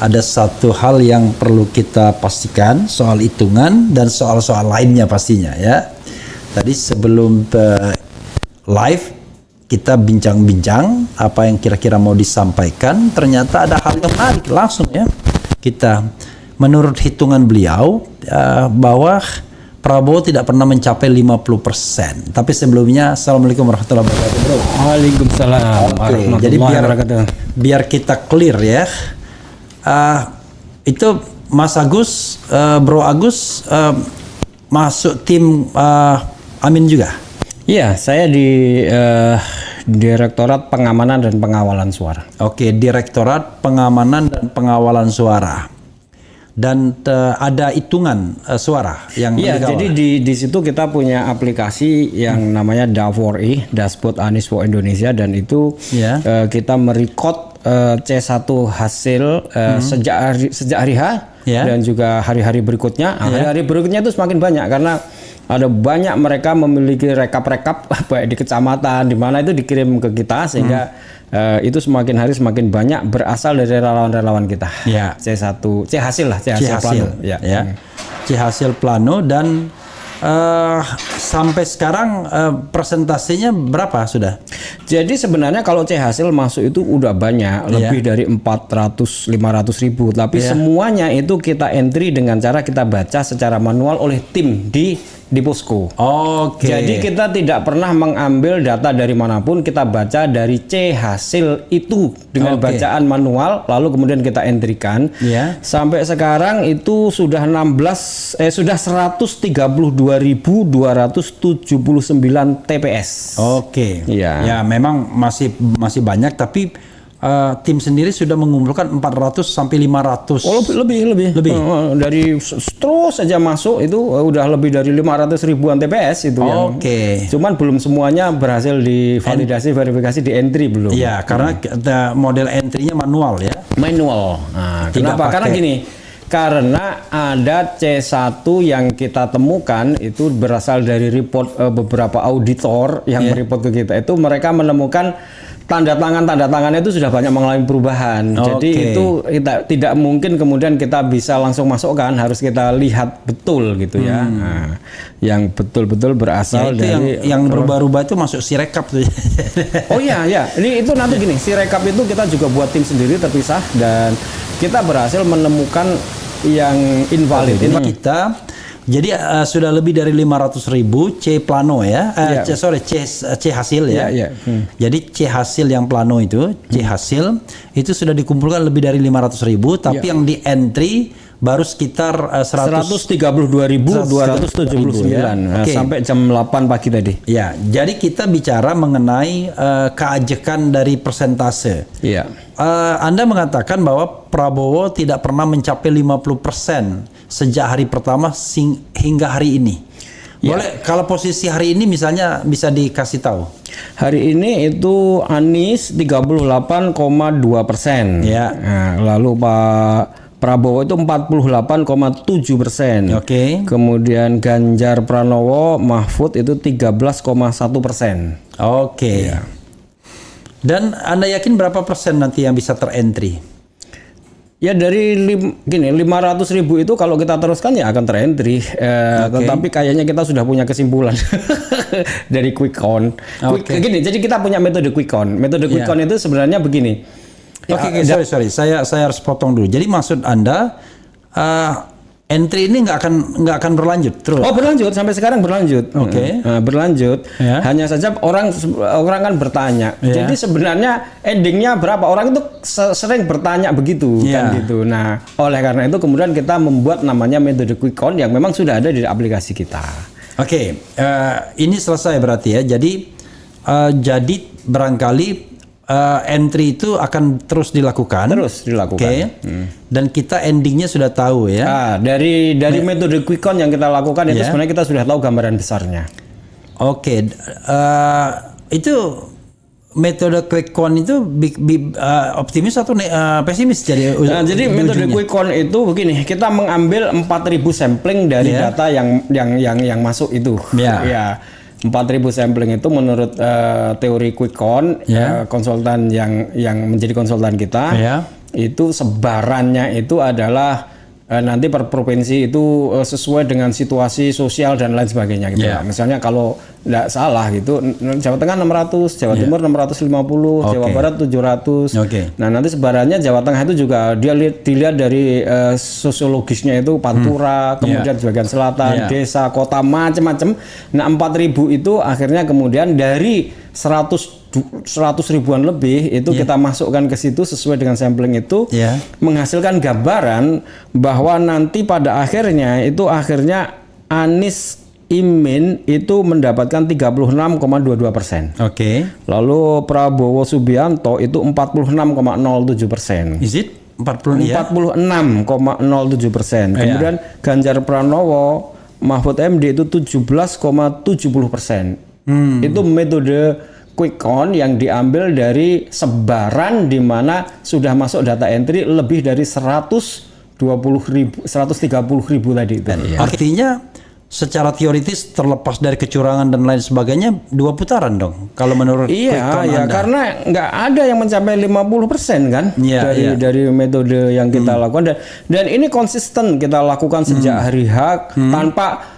ada satu hal yang perlu kita pastikan soal hitungan dan soal-soal lainnya pastinya ya. Tadi sebelum live kita bincang-bincang apa yang kira-kira mau disampaikan, ternyata ada hal yang menarik langsung ya. Kita menurut hitungan beliau bahwa Prabowo tidak pernah mencapai 50%. Tapi sebelumnya, Assalamualaikum warahmatullahi wabarakatuh, bro. Waalaikumsalam. Oke, jadi biar kita clear ya. Itu Mas Agus, Bro Agus masuk tim Amin juga? Iya, saya di Direktorat Pengamanan dan Pengawalan Suara. Oke, Direktorat Pengamanan dan Pengawalan Suara. Dan ada hitungan suara yang jadi di situ kita punya aplikasi yang namanya DA4I, Dashboard Anies for Indonesia, dan itu kita merekod C1 hasil sejak hari H dan juga hari-hari berikutnya. Hari-hari berikutnya itu semakin banyak karena ada banyak mereka memiliki rekap-rekap baik di kecamatan di mana itu dikirim ke kita sehingga itu semakin hari semakin banyak berasal dari relawan-relawan kita. C1, C hasil plano. C hasil plano dan sampai sekarang presentasinya berapa sudah? Jadi sebenarnya kalau C hasil masuk itu udah banyak, lebih dari 400-500 ribu. Tapi semuanya itu kita entry dengan cara kita baca secara manual oleh tim di posko. Jadi kita tidak pernah mengambil data dari manapun, kita baca dari C hasil itu dengan bacaan manual, lalu kemudian kita entrykan. Sampai sekarang itu sudah 132.279 TPS. Ya memang masih banyak, tapi tim sendiri sudah mengumpulkan 400 sampai 500. Lebih. Dari terus saja masuk itu udah lebih dari 500 ribuan TPS itu cuman belum semuanya berhasil divalidasi, verifikasi, di entry belum. Iya, karena model entry-nya manual ya. Manual. Kenapa? Karena gini. Karena ada C1 yang kita temukan itu berasal dari report beberapa auditor yang mereport ke kita. Itu mereka menemukan tanda tangannya itu sudah banyak mengalami perubahan. Jadi itu tidak mungkin kemudian kita bisa langsung masukkan, harus kita lihat betul gitu ya. Yang betul-betul berasal dari yang berubah-ubah itu masuk Sirekap tuh. Ini itu nanti gini, Sirekap itu kita juga buat tim sendiri terpisah dan kita berhasil menemukan yang invalid. Kita jadi sudah lebih dari 500.000 C plano ya. C hasil ya. Jadi C hasil yang plano itu, C hasil itu sudah dikumpulkan lebih dari 500.000, tapi yang di entry baru sekitar 132.279 sampai jam 8 pagi tadi. Ya, jadi kita bicara mengenai keajekan dari persentase. Anda mengatakan bahwa Prabowo tidak pernah mencapai 50% sejak hari pertama hingga hari ini. Boleh kalau posisi hari ini misalnya bisa dikasih tahu. Hari ini itu Anies 38,2%. Lalu Pak Prabowo itu 48,7%. Kemudian Ganjar Pranowo Mahfud itu 13,1%. Dan Anda yakin berapa persen nanti yang bisa terentry? Ya dari 500.000 itu kalau kita teruskan ya akan terentry. Tetapi kayaknya kita sudah punya kesimpulan dari quick count. Jadi kita punya metode quick count. Metode quick count itu sebenarnya begini. Sorry, saya harus potong dulu. Jadi maksud Anda entry ini nggak akan berlanjut terus? Berlanjut sampai sekarang berlanjut. Berlanjut. Hanya saja orang kan bertanya. Jadi sebenarnya endingnya berapa? Orang itu sering bertanya begitu kan gitu. Nah, oleh karena itu kemudian kita membuat namanya metode quick count yang memang sudah ada di aplikasi kita. Ini selesai berarti ya. Jadi barangkali entry itu akan terus dilakukan. Dan kita endingnya sudah tahu ya. Dari metode quick count yang kita lakukan itu sebenarnya kita sudah tahu gambaran besarnya. Itu metode quick count itu optimis atau pesimis jadi metode quick count itu begini, kita mengambil 4.000 sampling dari data yang masuk itu. 4.000 sampling itu menurut teori quick count konsultan yang menjadi konsultan kita itu sebarannya itu adalah nanti per provinsi itu sesuai dengan situasi sosial dan lain sebagainya gitu. Misalnya kalau tidak salah gitu, Jawa Tengah 600, Jawa Timur 650, Jawa Barat 700. Nah nanti sebarannya Jawa Tengah itu juga dilihat dari sosiologisnya itu Pantura, kemudian bagian selatan, desa, kota, macam-macam. Nah 4.000 itu akhirnya kemudian dari 100 ribuan lebih itu kita masukkan ke situ sesuai dengan sampling itu, menghasilkan gambaran bahwa nanti pada akhirnya Anies Imin itu mendapatkan 36,22%. Lalu Prabowo Subianto itu 46,07%. Is it 46,07%. Kemudian Ganjar Pranowo Mahfud MD itu 17,70%. Itu metode quick count yang diambil dari sebaran di mana sudah masuk data entry lebih dari 130.000 tadi itu. Artinya secara teoritis terlepas dari kecurangan dan lain sebagainya 2 putaran dong kalau menurut quick count Anda. Karena nggak ada yang mencapai 50% kan dari metode yang kita lakukan dan ini konsisten kita lakukan sejak hari H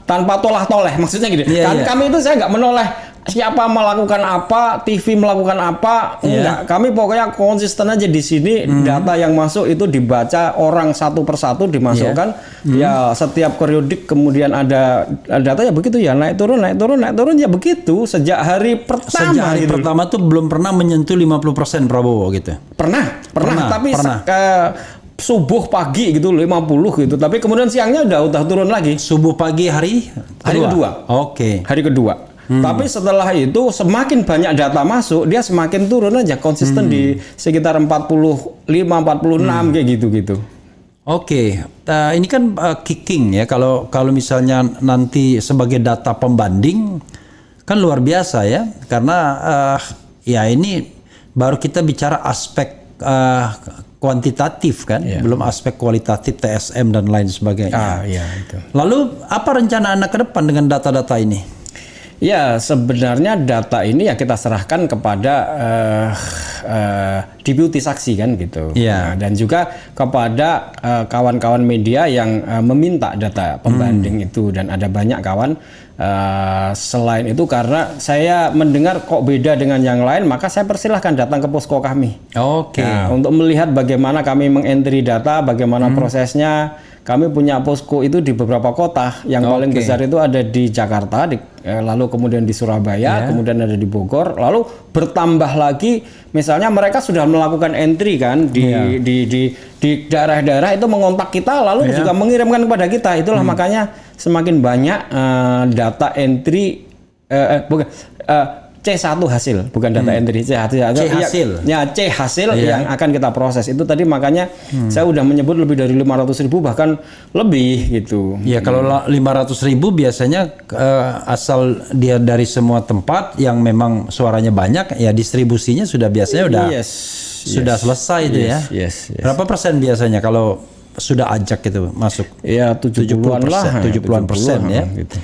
tanpa tolah-toleh, maksudnya gitu. Kami itu saya nggak menoleh siapa melakukan apa, TV melakukan apa, enggak. Kami pokoknya konsisten aja di sini. Data yang masuk itu dibaca orang satu persatu dimasukkan. Ya setiap periodik kemudian ada data ya begitu ya, naik turun ya begitu sejak hari pertama. Sejak hari pertama tuh belum pernah menyentuh 50% Prabowo gitu. Pernah. Tapi subuh pagi gitu 50 gitu, tapi kemudian siangnya udah turun lagi. Subuh pagi hari kedua. Hari kedua. Tapi setelah itu semakin banyak data masuk, dia semakin turun aja konsisten di sekitar 45, 46 kayak gitu-gitu. Ini kan kicking ya. Kalau misalnya nanti sebagai data pembanding kan luar biasa ya, karena ya ini baru kita bicara aspek kuantitatif kan, belum aspek kualitatif TSM dan lain sebagainya. Itu. Lalu apa rencana Anda ke depan dengan data-data ini? Ya sebenarnya data ini ya kita serahkan kepada deputi saksi kan gitu. Nah, dan juga kepada kawan-kawan media yang meminta data pembanding itu, dan ada banyak kawan selain itu karena saya mendengar kok beda dengan yang lain, maka saya persilahkan datang ke posko kami. Nah, untuk melihat bagaimana kami mengentry data, bagaimana prosesnya. Kami punya posko itu di beberapa kota. Yang paling besar itu ada di Jakarta, lalu kemudian di Surabaya, kemudian ada di Bogor. Lalu bertambah lagi, misalnya mereka sudah melakukan entry kan di daerah-daerah itu mengontak kita, lalu juga mengirimkan kepada kita. Itulah makanya semakin banyak data entry C1 hasil, bukan data entry, C hasil. C hasil yang akan kita proses. Itu tadi makanya saya udah menyebut lebih dari 500.000 bahkan lebih gitu. Ya kalau 500.000 biasanya asal dia dari semua tempat yang memang suaranya banyak, ya distribusinya sudah biasanya sudah selesai itu ya. Berapa persen biasanya kalau sudah ajak itu masuk? Ya 70-an lah. 70-an persen ya. Gitu.